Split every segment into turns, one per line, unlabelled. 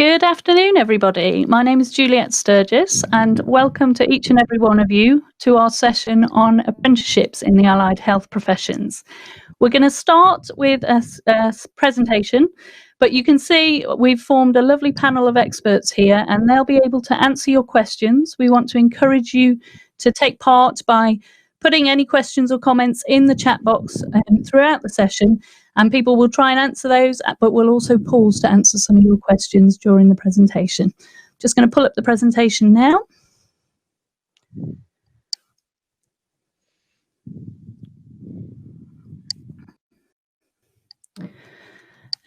Good afternoon, everybody. My name is Juliet Sturgess, and welcome to each and every one of you to our session on apprenticeships in the allied health professions. We're going to start with a presentation, but you can see we've formed a lovely panel of experts here, and they'll be able to answer your questions. We want to encourage you to take part by putting any questions or comments in the chat box throughout the session, and people will try and answer those, but we'll also pause to answer some of your questions during the presentation. Just going to pull up the presentation now.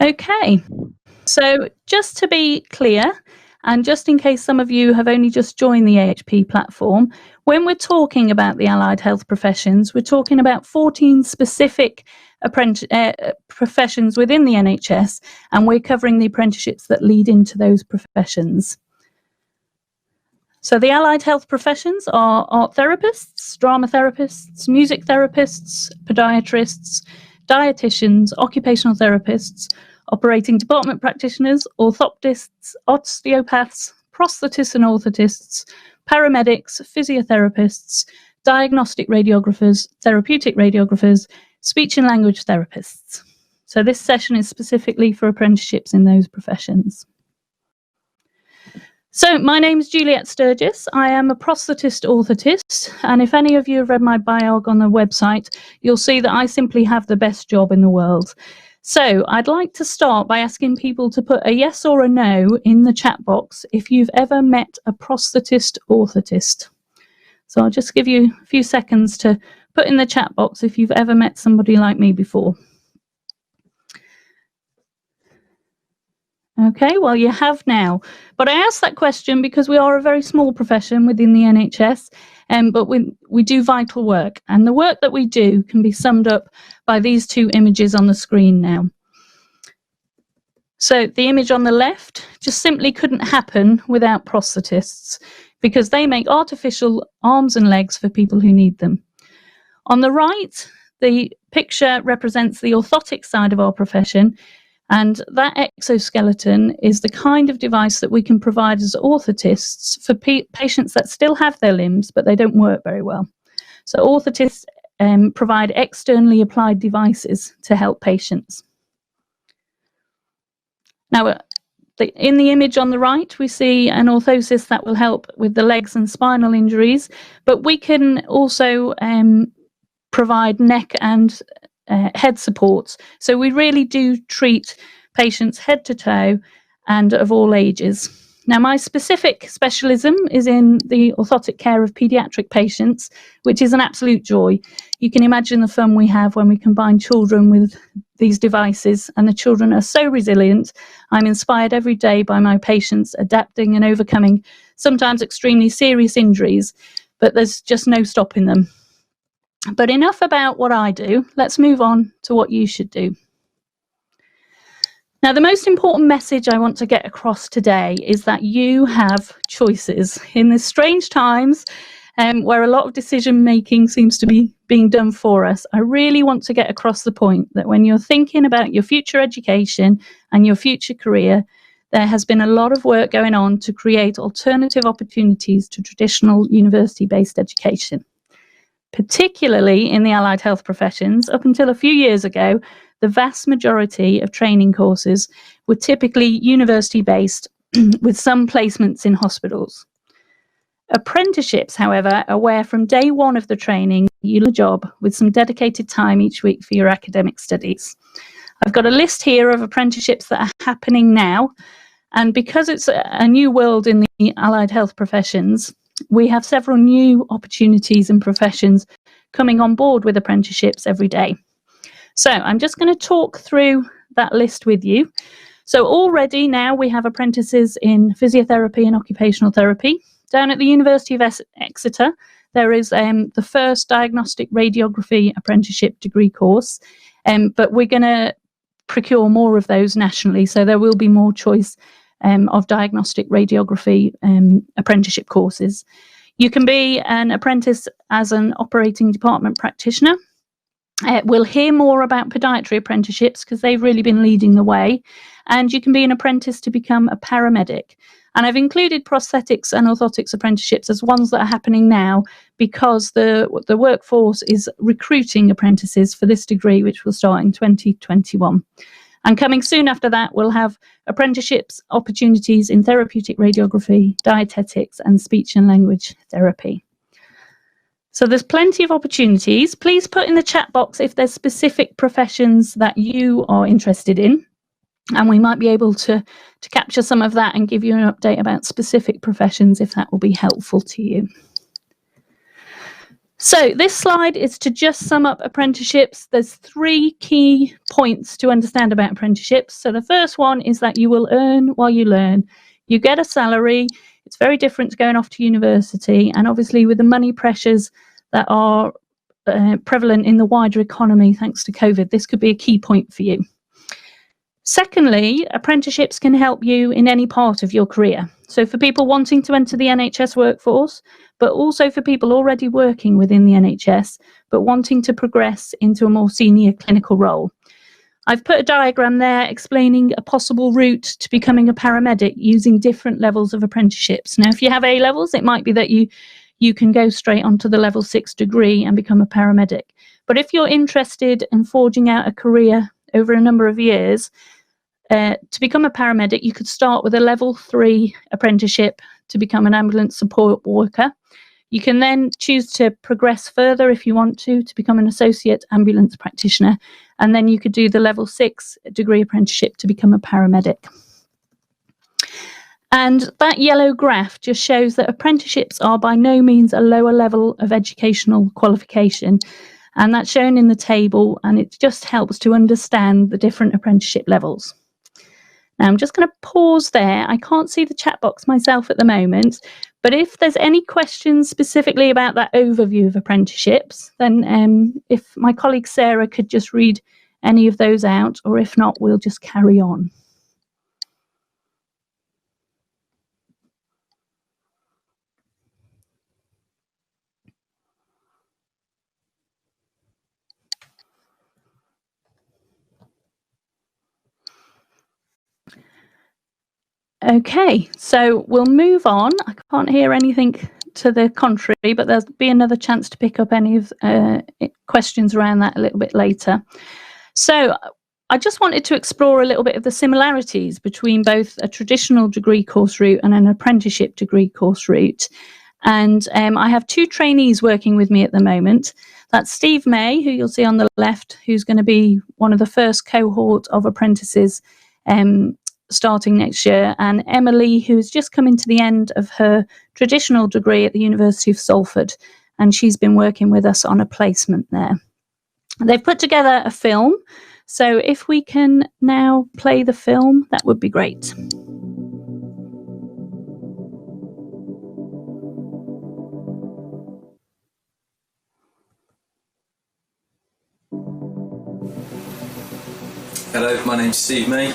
Okay, so just to be clear, and just in case some of you have only just joined the AHP platform, when we're talking about the allied health professions, we're talking about 14 specific professions within the NHS, and we're covering the apprenticeships that lead into those professions. So the allied health professions are art therapists, drama therapists, music therapists, podiatrists, dietitians, occupational therapists, operating department practitioners, orthoptists, osteopaths, prosthetists and orthotists, paramedics, physiotherapists, diagnostic radiographers, therapeutic radiographers, speech and language therapists. So this session is specifically for apprenticeships in those professions. So my name is Juliet Sturgess. I am a prosthetist orthotist, and if any of you have read my biog on the website, you'll see that I simply have the best job in the world. So I'd like to start by asking people to put a yes or a no in the chat box if you've ever met a prosthetist orthotist. So I'll just give you a few seconds to put in the chat box if you've ever met somebody like me before. Okay, well, you have now. But I asked that question because we are a very small profession within the NHS, but we do vital work. And the work that we do can be summed up by these two images on the screen now. So the image on the left just simply couldn't happen without prosthetists, because they make artificial arms and legs for people who need them. On the right, the picture represents the orthotic side of our profession, and that exoskeleton is the kind of device that we can provide as orthotists for patients that still have their limbs, but they don't work very well. So orthotists provide externally applied devices to help patients. Now, in the image on the right, we see an orthosis that will help with the legs and spinal injuries, but we can also provide neck and head supports. So we really do treat patients head to toe and of all ages. Now, my specific specialism is in the orthotic care of paediatric patients, which is an absolute joy. You can imagine the fun we have when we combine children with these devices, and the children are so resilient. I'm inspired every day by my patients adapting and overcoming sometimes extremely serious injuries, but there's just no stopping them. But enough about what I do. Let's move on to what you should do. Now, the most important message I want to get across today is that you have choices. In these strange times where a lot of decision making seems to be being done for us, I really want to get across the point that when you're thinking about your future education and your future career, there has been a lot of work going on to create alternative opportunities to traditional university-based education. Particularly in the allied health professions, up until a few years ago, the vast majority of training courses were typically university-based with some placements in hospitals. Apprenticeships, however, are where from day one of the training, you learn a job with some dedicated time each week for your academic studies. I've got a list here of apprenticeships that are happening now, and because it's a new world in the allied health professions, we have several new opportunities and professions coming on board with apprenticeships every day. So I'm just going to talk through that list with you. So already now we have apprentices in physiotherapy and occupational therapy. Down at the University of Exeter, there is the first diagnostic radiography apprenticeship degree course, but we're going to procure more of those nationally, so there will be more choice of diagnostic radiography apprenticeship courses. You can be an apprentice as an operating department practitioner. We'll hear more about podiatry apprenticeships because they've really been leading the way, and you can be an apprentice to become a paramedic. And I've included prosthetics and orthotics apprenticeships as ones that are happening now because the workforce is recruiting apprentices for this degree, which will start in 2021. And coming soon after that, we'll have apprenticeships opportunities in therapeutic radiography, dietetics, and speech and language therapy. So there's plenty of opportunities. Please put in the chat box if there's specific professions that you are interested in, and we might be able to capture some of that and give you an update about specific professions if that will be helpful to you. So this slide is to just sum up apprenticeships. There's 3 key points to understand about apprenticeships. So the first one is that you will earn while you learn. You get a salary. It's very different to going off to university. And obviously with the money pressures that are prevalent in the wider economy thanks to COVID, this could be a key point for you. Secondly, apprenticeships can help you in any part of your career. So for people wanting to enter the NHS workforce, but also for people already working within the NHS, but wanting to progress into a more senior clinical role. I've put a diagram there explaining a possible route to becoming a paramedic using different levels of apprenticeships. Now, if you have A levels, it might be that you can go straight onto the level 6 degree and become a paramedic. But if you're interested in forging out a career over a number of years, to become a paramedic, you could start with a level 3 apprenticeship to become an ambulance support worker. You can then choose to progress further if you want to become an associate ambulance practitioner. And then you could do the level 6 degree apprenticeship to become a paramedic. And that yellow graph just shows that apprenticeships are by no means a lower level of educational qualification. And that's shown in the table, and it just helps to understand the different apprenticeship levels. Now, I'm just going to pause there. I can't see the chat box myself at the moment, but if there's any questions specifically about that overview of apprenticeships, then if my colleague Sarah could just read any of those out, or if not, we'll just carry on. Okay, so we'll move on. I can't hear anything to the contrary, but there'll be another chance to pick up any of questions around that a little bit later. So I just wanted to explore a little bit of the similarities between both a traditional degree course route and an apprenticeship degree course route. And I have 2 trainees working with me at the moment. That's Steve May, who you'll see on the left, who's going to be one of the first cohort of apprentices starting next year, and Emily, who's just coming to the end of her traditional degree at the University of Salford, and she's been working with us on a placement there. They've put together a film, so if we can now play the film, that would be great.
Hello, my name's Steve May.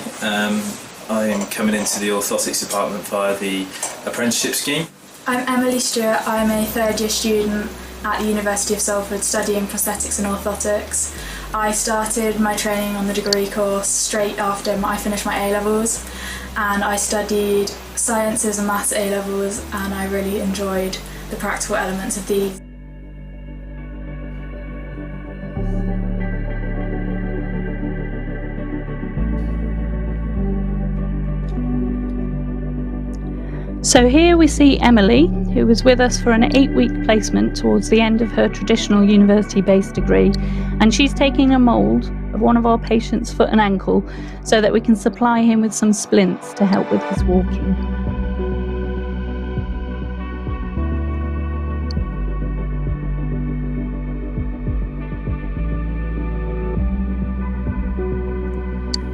I'm coming into the orthotics department via the apprenticeship scheme.
I'm Emily Stewart. I'm a 3rd year student at the University of Salford studying prosthetics and orthotics. I started my training on the degree course straight after I finished my A levels, and I studied sciences and maths A levels, and I really enjoyed the practical elements of these.
So here we see Emily, who was with us for an 8-week placement towards the end of her traditional university-based degree, and she's taking a mould of one of our patients' foot and ankle so that we can supply him with some splints to help with his walking.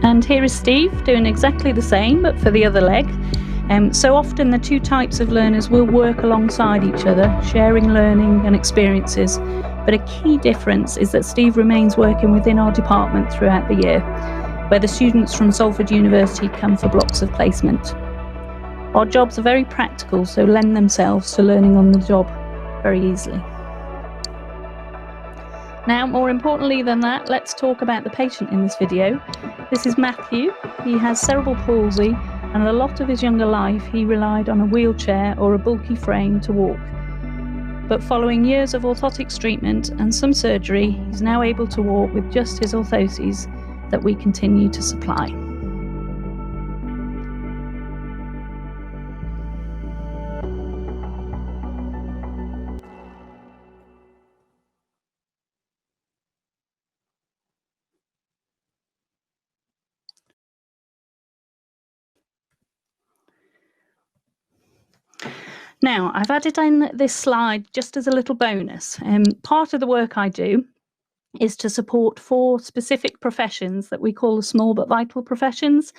And here is Steve doing exactly the same, but for the other leg. So often the 2 types of learners will work alongside each other, sharing learning and experiences. But a key difference is that Steve remains working within our department throughout the year, where the students from Salford University come for blocks of placement. Our jobs are very practical, so lend themselves to learning on the job very easily. Now, more importantly than that, let's talk about the patient in this video. This is Matthew. He has cerebral palsy, and a lot of his younger life he relied on a wheelchair or a bulky frame to walk. But following years of orthotics treatment and some surgery, he's now able to walk with just his orthoses that we continue to supply. Now, I've added in this slide just as a little bonus. Part of the work I do is to support 4 specific professions that we call the small but vital professions.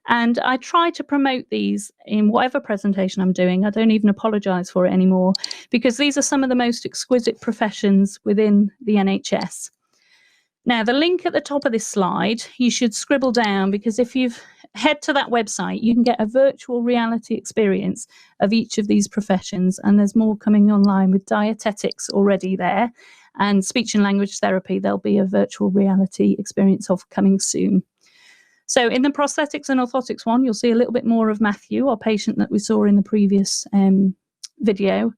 And I try to promote these in whatever presentation I'm doing. I don't even apologise for it anymore, because these are some of the most exquisite professions within the NHS. Now, the link at the top of this slide, you should scribble down, because if you've head to that website, you can get a virtual reality experience of each of these professions. And there's more coming online with dietetics already there, and speech and language therapy. There'll be a virtual reality experience of coming soon. So in the prosthetics and orthotics one, you'll see a little bit more of Matthew, our patient that we saw in the previous video.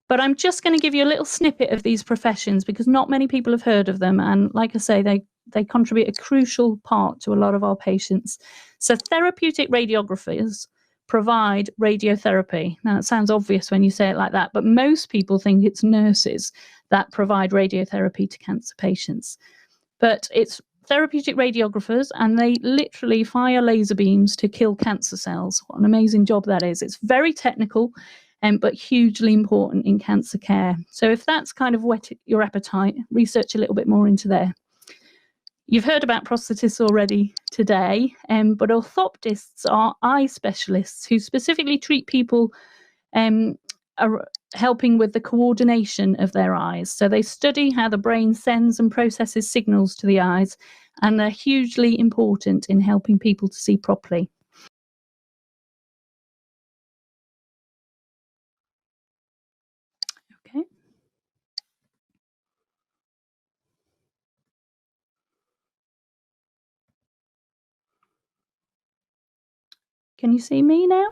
But I'm just going to give you a little snippet of these professions, because not many people have heard of them. And like I say, they contribute a crucial part to a lot of our patients. So therapeutic radiographers provide radiotherapy. Now, it sounds obvious when you say it like that, but most people think it's nurses that provide radiotherapy to cancer patients. But it's therapeutic radiographers, and they literally fire laser beams to kill cancer cells. What an amazing job that is. It's very technical, but hugely important in cancer care. So if that's kind of whet your appetite, research a little bit more into there. You've heard about prosthetists already today, but orthoptists are eye specialists who specifically treat people are helping with the coordination of their eyes. So they study how the brain sends and processes signals to the eyes, and they're hugely important in helping people to see properly. Okay. Can you see me now?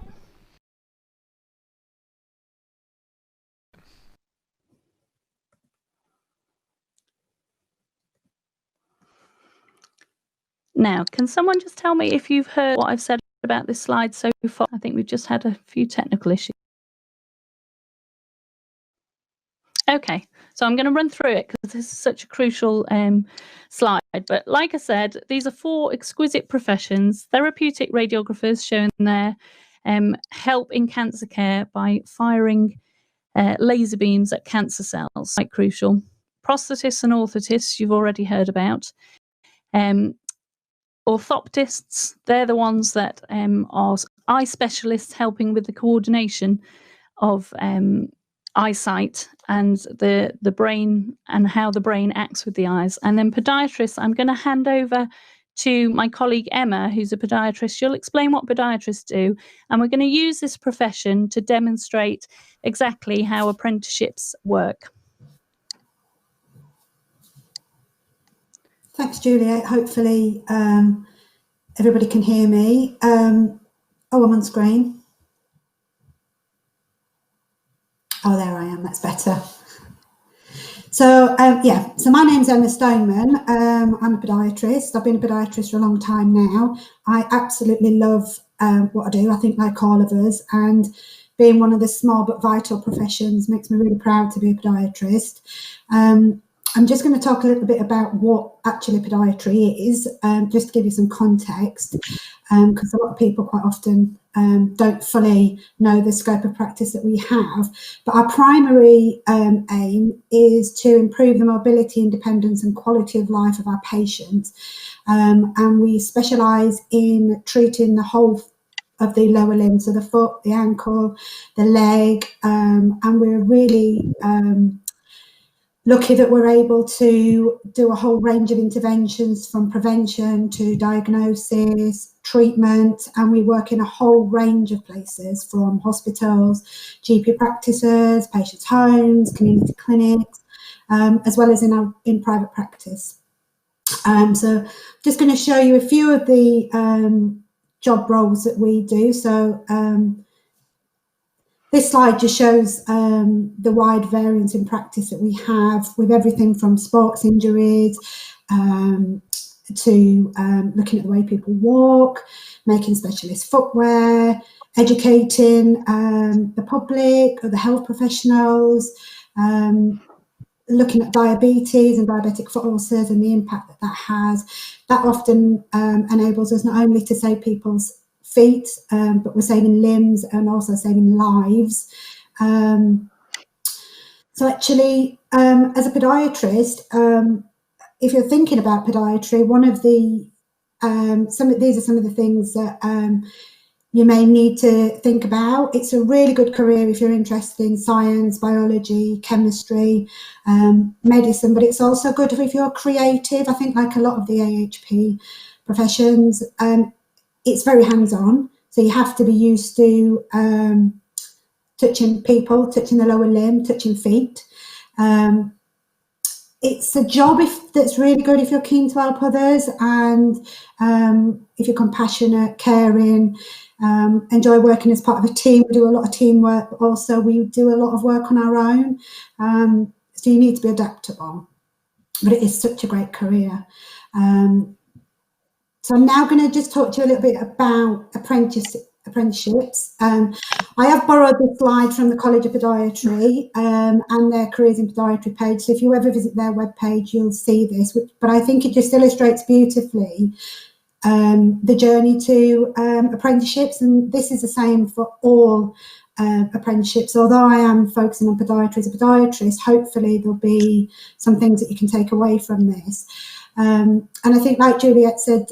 Now, can someone just tell me if you've heard what I've said about this slide so far? I think we've just had a few technical issues. Okay, so I'm going to run through it because this is such a crucial slide. But like I said, these are 4 exquisite professions. Therapeutic radiographers shown there help in cancer care by firing laser beams at cancer cells, quite crucial. Prosthetists and orthotists, you've already heard about. Orthoptists, they're the ones that are eye specialists helping with the coordination of eyesight and the brain and how the brain acts with the eyes. And then podiatrists, I'm going to hand over to my colleague Emma, who's a podiatrist. She'll explain what podiatrists do, and we're going to use this profession to demonstrate exactly how apprenticeships work.
Thanks, Juliet. Hopefully everybody can hear me. Oh, I'm on screen. Oh, there I am. That's better. So, yeah, so my name's Emma Stoneman. I'm a podiatrist. I've been a podiatrist for a long time now. I absolutely love what I do, I think like all of us, and being one of the small but vital professions makes me really proud to be a podiatrist. I'm just going to talk a little bit about what actually podiatry is, just to give you some context, because a lot of people quite often don't fully know the scope of practice that we have. But our primary aim is to improve the mobility, independence and quality of life of our patients. And we specialise in treating the whole of the lower limbs, so the foot, the ankle, the leg, and we're really lucky that we're able to do a whole range of interventions, from prevention to diagnosis, treatment, and we work in a whole range of places, from hospitals, GP practices, patients' homes, community clinics. as well as in private practice. So just going to show you a few of the job roles that we do. So this slide just shows the wide variance in practice that we have, with everything from sports injuries to looking at the way people walk, making specialist footwear, educating the public or the health professionals, looking at diabetes and diabetic foot ulcers and the impact that that has. That often enables us not only to save people's feet, but we're saving limbs and also saving lives. So actually, as a podiatrist, if you're thinking about podiatry, one of the these are some of the things that you may need to think about. It's a really good career if you're interested in science, biology, chemistry, medicine, but it's also good if you're creative. I think like a lot of the AHP professions, it's very hands-on, so you have to be used to touching people, touching the lower limb, touching feet. It's a job that's really good if you're keen to help others, and if you're compassionate, caring, enjoy working as part of a team. We do a lot of teamwork, but also we do a lot of work on our own. So you need to be adaptable, but it is such a great career. So I'm now going to just talk to you a little bit about apprenticeships. I have borrowed this slide from the College of Podiatry and their Careers in Podiatry page. So if you ever visit their webpage, you'll see this. But I think it just illustrates beautifully the journey to apprenticeships. And this is the same for all apprenticeships. Although I am focusing on podiatry as a podiatrist, hopefully there'll be some things that you can take away from this. And I think, like Juliet said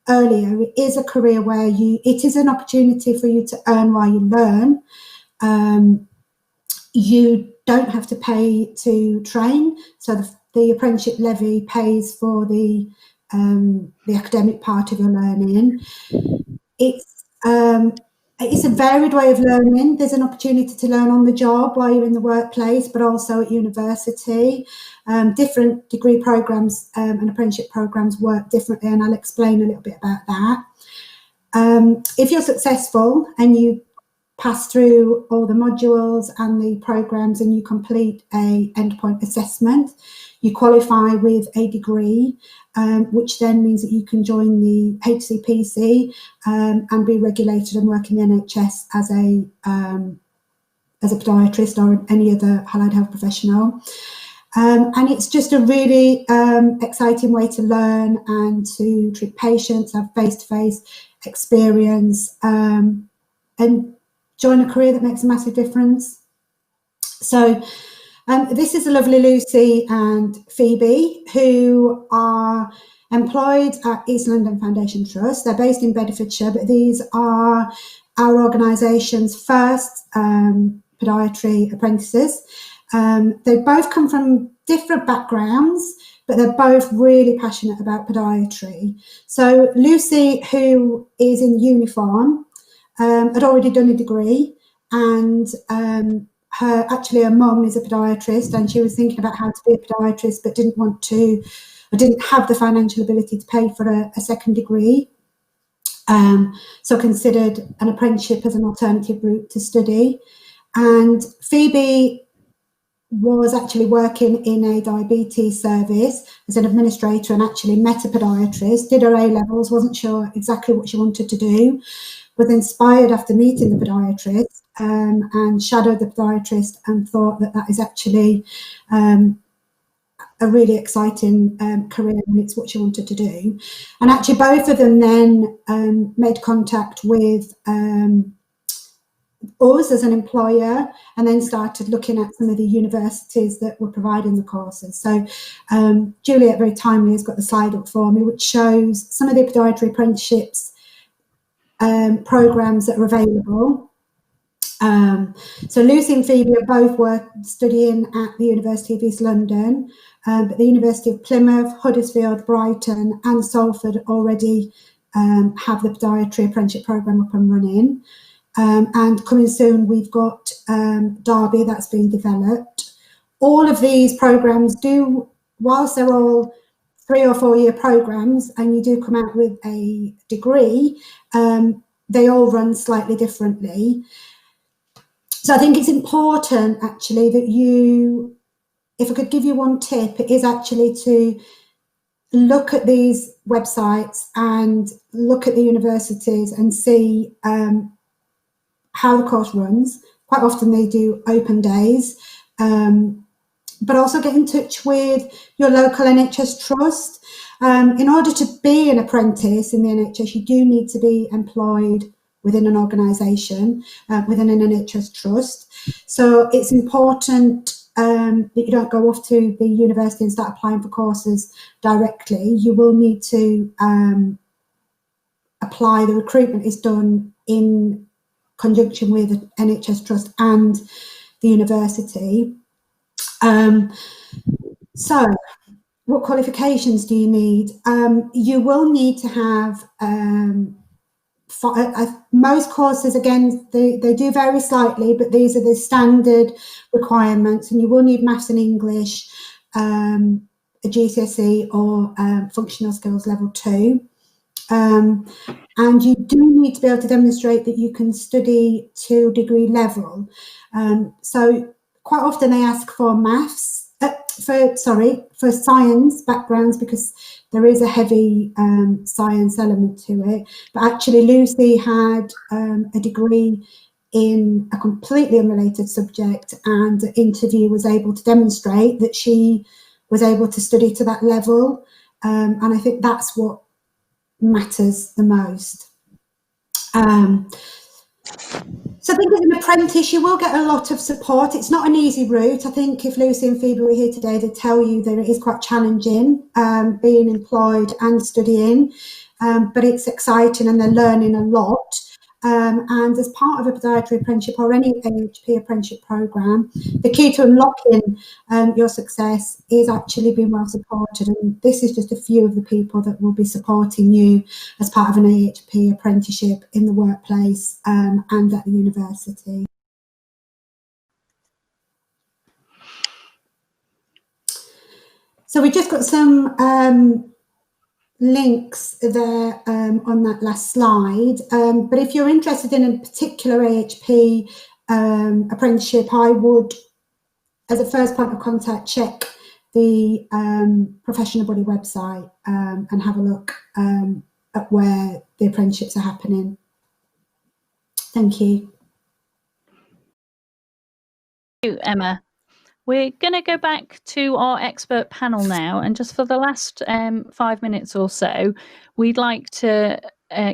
earlier, it is a career where it is an opportunity for you to earn while you learn. You don't have to pay to train, so the apprenticeship levy pays for the academic part of your learning. It's a varied way of learning. There's an opportunity to learn on the job while you're in the workplace, but also at university. Different degree programs and apprenticeship programs work differently, and I'll explain a little bit about that. If you're successful and you pass through all the modules and the programs and you complete a endpoint assessment, you qualify with a degree, which then means that you can join the HCPC and be regulated and work in the NHS as a podiatrist or any other allied health professional. And it's just a really exciting way to learn and to treat patients, have face-to-face experience, and join a career that makes a massive difference. So this is the lovely Lucy and Phoebe, who are employed at East London Foundation Trust. They're based in Bedfordshire, but these are our organisation's first podiatry apprentices. They both come from different backgrounds, but they're both really passionate about podiatry. So Lucy, who is in uniform, had already done a degree, and her mum is a podiatrist, and she was thinking about how to be a podiatrist, but didn't have the financial ability to pay for a second degree. So considered an apprenticeship as an alternative route to study. And Phoebe was actually working in a diabetes service as an administrator, and actually met a podiatrist, did her A-levels, wasn't sure exactly what she wanted to do, was inspired after meeting the podiatrist and shadowed the podiatrist, and thought that is actually a really exciting career, and it's what she wanted to do. And actually both of them then made contact with us as an employer, and then started looking at some of the universities that were providing the courses. So Juliet very timely has got the slide up for me, which shows some of the podiatry apprenticeships programs that are available. So Lucy and Phoebe are both studying at the University of East London, but the University of Plymouth, Huddersfield, Brighton and Salford already have the podiatry apprenticeship program up and running. And coming soon, we've got Derby that's being developed. all of these programs do, whilst they're all 3 or 4 year programs and you do come out with a degree, they all run slightly differently. So I think it's important actually that you, if I could give you one tip, it is actually to look at these websites and look at the universities and see how the course runs. Quite often they do open days, but also get in touch with your local NHS trust. In order to be an apprentice in the NHS, you do need to be employed within an organisation, within an NHS trust. So it's important that you don't go off to the university and start applying for courses directly. You will need to apply. The recruitment is done in conjunction with the NHS trust and the university. So what qualifications do you need? You will need to have most courses, again, they do vary slightly, but these are the standard requirements, and you will need maths and English, a GCSE or functional skills level 2. And you do need to be able to demonstrate that you can study to degree level. So quite often they ask for maths, for science backgrounds, because there is a heavy science element to it. But actually Lucy had a degree in a completely unrelated subject, and the interview was able to demonstrate that she was able to study to that level. And I think that's what matters the most. So I think as an apprentice, you will get a lot of support. It's not an easy route. I think if Lucy and Phoebe were here today, they'd tell you that it is quite challenging being employed and studying, but it's exciting and they're learning a lot. And as part of a podiatry apprenticeship or any AHP apprenticeship programme, the key to unlocking your success is actually being well supported. And this is just a few of the people that will be supporting you as part of an AHP apprenticeship in the workplace and at the university. So we just got some links there on that last slide, but if you're interested in a particular AHP apprenticeship, I would, as a first point of contact, check the Professional Body website and have a look at where the apprenticeships are happening. Thank you.
Thank you, Emma. We're going to go back to our expert panel now, and just for the last 5 minutes or so, we'd like to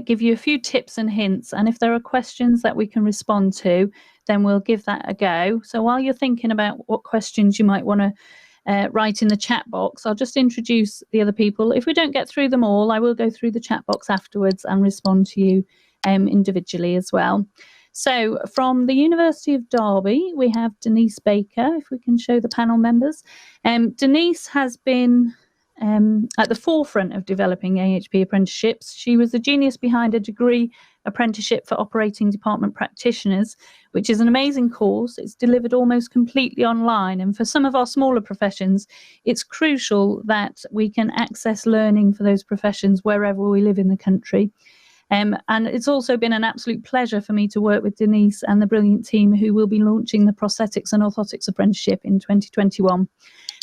give you a few tips and hints, and if there are questions that we can respond to, then we'll give that a go. So while you're thinking about what questions you might want to write in the chat box, I'll just introduce the other people. If we don't get through them all, I will go through the chat box afterwards and respond to you individually as well. So from the University of Derby, we have Denise Baker, if we can show the panel members. Denise has been at the forefront of developing AHP apprenticeships. She was the genius behind a degree apprenticeship for operating department practitioners, which is an amazing course. It's delivered almost completely online. And for some of our smaller professions, it's crucial that we can access learning for those professions wherever we live in the country. And it's also been an absolute pleasure for me to work with Denise and the brilliant team who will be launching the Prosthetics and Orthotics Apprenticeship in 2021.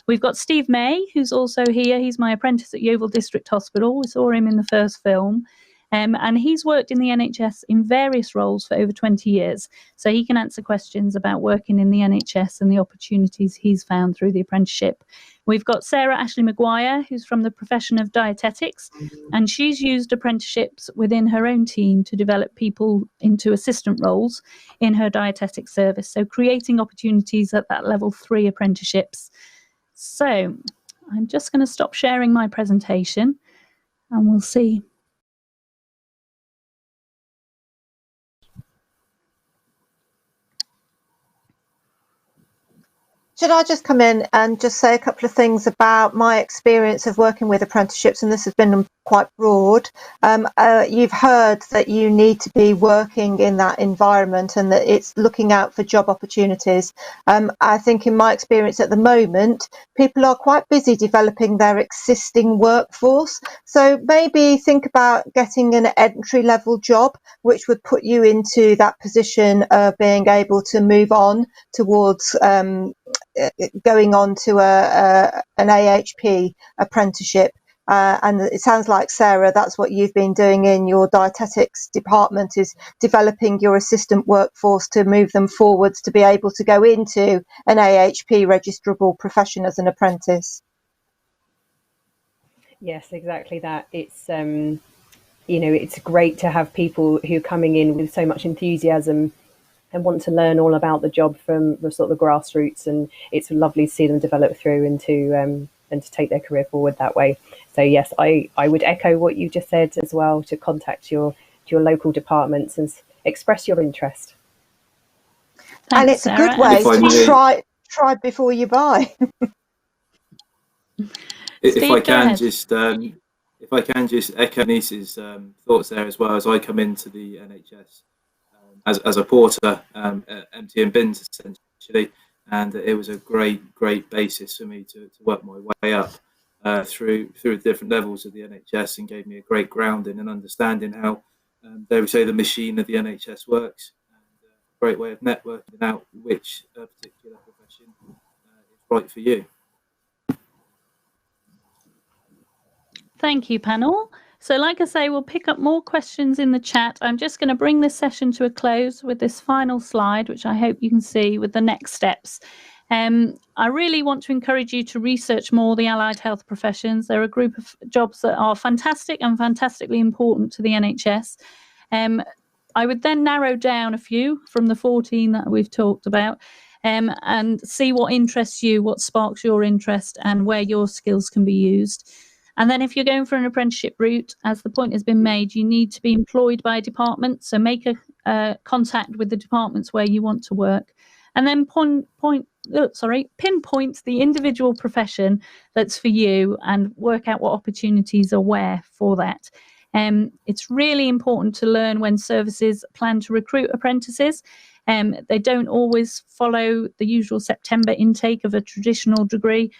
We've got Steve May, who's also here. He's my apprentice at Yeovil District Hospital. We saw him in the first film. And he's worked in the NHS in various roles for over 20 years. So he can answer questions about working in the NHS and the opportunities he's found through the apprenticeship. We've got Sarah Aashley-Maguire, who's from the profession of dietetics, and she's used apprenticeships within her own team to develop people into assistant roles in her dietetic service. So creating opportunities at that level 3 apprenticeships. So I'm just going to stop sharing my presentation and we'll see.
Should I just come in and just say a couple of things about my experience of working with apprenticeships? And this has been quite broad. You've heard that you need to be working in that environment and that it's looking out for job opportunities. I think in my experience at the moment, people are quite busy developing their existing workforce. So maybe think about getting an entry-level job, which would put you into that position of being able to move on towards going on to an AHP apprenticeship. And it sounds like, Sarah, that's what you've been doing in your dietetics department, is developing your assistant workforce to move them forwards to be able to go into an AHP registrable profession as an apprentice.
Yes, exactly that. It's it's great to have people who are coming in with so much enthusiasm and want to learn all about the job from the sort of the grassroots, and it's lovely to see them develop through and to take their career forward that way. So yes, I would echo what you just said as well, to contact your local departments and express your interest.
Thanks,
and it's
Sarah.
a good way to try before you buy.
If I can just echo Denise's thoughts there as well, as I come into the NHS as a porter, emptying bins essentially, and it was a great basis for me to work my way up through the different levels of the NHS, and gave me a great grounding and understanding how they would say the machine of the NHS works, and a great way of networking out which particular profession is right for you.
Thank you, panel. So like I say, we'll pick up more questions in the chat. I'm just going to bring this session to a close with this final slide, which I hope you can see with the next steps. I really want to encourage you to research more the allied health professions. They're a group of jobs that are fantastic and fantastically important to the NHS. I would then narrow down a few from the 14 that we've talked about, and see what interests you, what sparks your interest, and where your skills can be used. And then if you're going for an apprenticeship route, as the point has been made, you need to be employed by a department. So make a contact with the departments where you want to work, and then pinpoint the individual profession that's for you, and work out what opportunities are where for that. It's really important to learn when services plan to recruit apprentices. They don't always follow the usual September intake of a traditional degree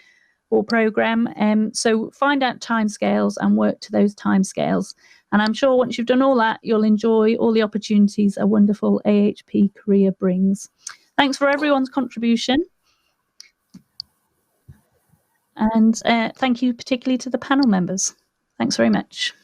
or programme. So find out timescales and work to those timescales. And I'm sure once you've done all that, you'll enjoy all the opportunities a wonderful AHP career brings. Thanks for everyone's contribution. And thank you particularly to the panel members. Thanks very much.